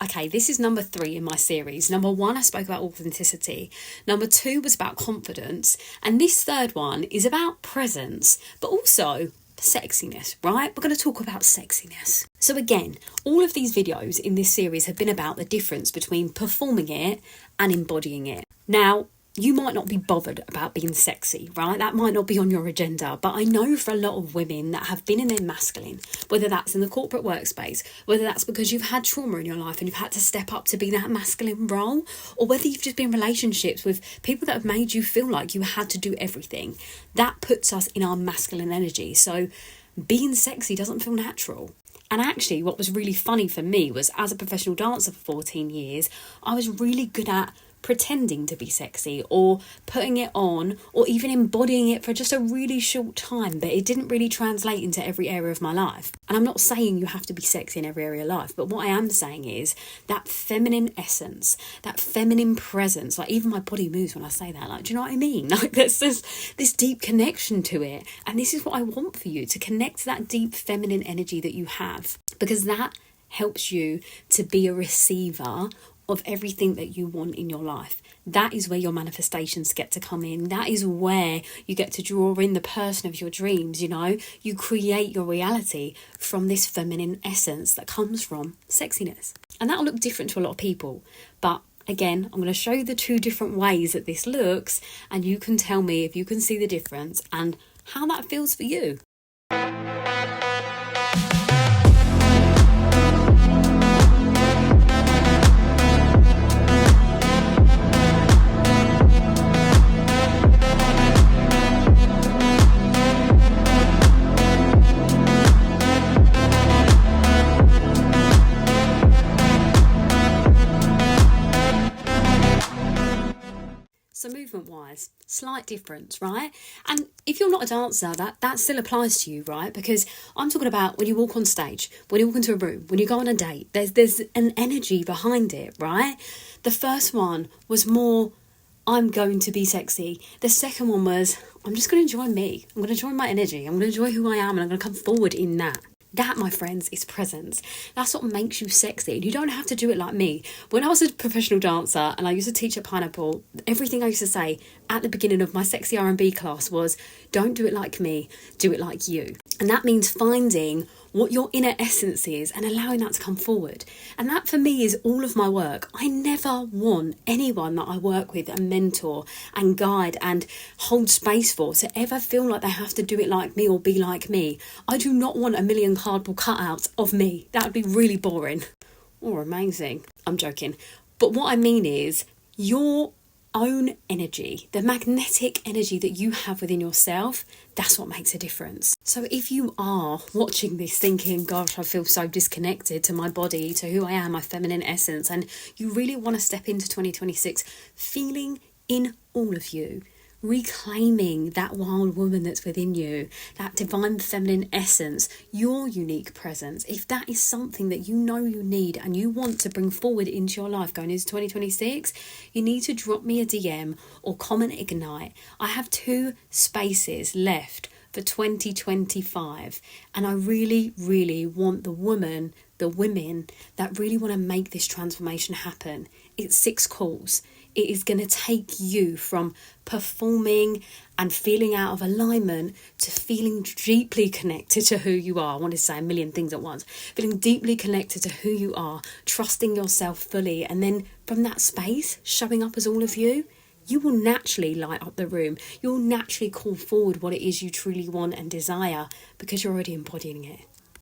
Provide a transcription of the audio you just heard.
Okay, this is number 3 in my series. Number 1, I spoke about authenticity. Number 2 was about confidence. And this third one is about presence, but also sexiness, right? We're going to talk about sexiness. So again, all of these videos in this series have been about the difference between performing it and embodying it. Now, you might not be bothered about being sexy, right? That might not be on your agenda, but I know for a lot of women that have been in their masculine, whether that's in the corporate workspace, whether that's because you've had trauma in your life and you've had to step up to be that masculine role, or whether you've just been in relationships with people that have made you feel like you had to do everything, that puts us in our masculine energy. So being sexy doesn't feel natural. And actually, what was really funny for me was, as a professional dancer for 14 years, I was really good at pretending to be sexy or putting it on or even embodying it for just a really short time, but it didn't really translate into every area of my life. And I'm not saying you have to be sexy in every area of life, but what I am saying is that feminine essence, that feminine presence, like even my body moves when I say that, like, do you know what I mean? Like there's this deep connection to it. And this is what I want for you, to connect to that deep feminine energy that you have, because that helps you to be a receiver of everything that you want in your life. That is where your manifestations get to come in. That is where you get to draw in the person of your dreams, you know. You create your reality from this feminine essence that comes from sexiness. And that'll look different to a lot of people. But again, I'm going to show you the 2 different ways that this looks, and you can tell me if you can see the difference and how that feels for you. So movement-wise, slight difference, right? And if you're not a dancer, that still applies to you, right? Because I'm talking about when you walk on stage, when you walk into a room, when you go on a date, there's an energy behind it, right? The first one was more, I'm going to be sexy. The second one was, I'm just going to enjoy me. I'm going to enjoy my energy. I'm going to enjoy who I am, and I'm going to come forward in that. That, my friends, is presence. That's what makes you sexy. And you don't have to do it like me. When I was a professional dancer and I used to teach at Pineapple, everything I used to say at the beginning of my sexy R&B class was, don't do it like me, do it like you. And that means finding what your inner essence is and allowing that to come forward. And that for me is all of my work. I never want anyone that I work with and mentor and guide and hold space for to ever feel like they have to do it like me or be like me. I do not want a million cardboard cutouts of me. That would be really boring or amazing. I'm joking. But what I mean is your own energy, the magnetic energy that you have within yourself, that's what makes a difference. So if you are watching this thinking, gosh, I feel so disconnected to my body, to who I am, my feminine essence, and you really want to step into 2026 feeling in all of you, reclaiming that wild woman that's within you, that divine feminine essence, your unique presence, if that is something that you know you need and you want to bring forward into your life going into 2026, you need to drop me a DM or comment Ignite. I have 2 spaces left for 2025, and I really, really want the women that really want to make this transformation happen. It's 6 calls. It is going to take you from performing and feeling out of alignment to feeling deeply connected to who you are. I want to say a million things at once. Feeling deeply connected to who you are, trusting yourself fully, and then from that space, showing up as all of you, you will naturally light up the room. You'll naturally call forward what it is you truly want and desire because you're already embodying it.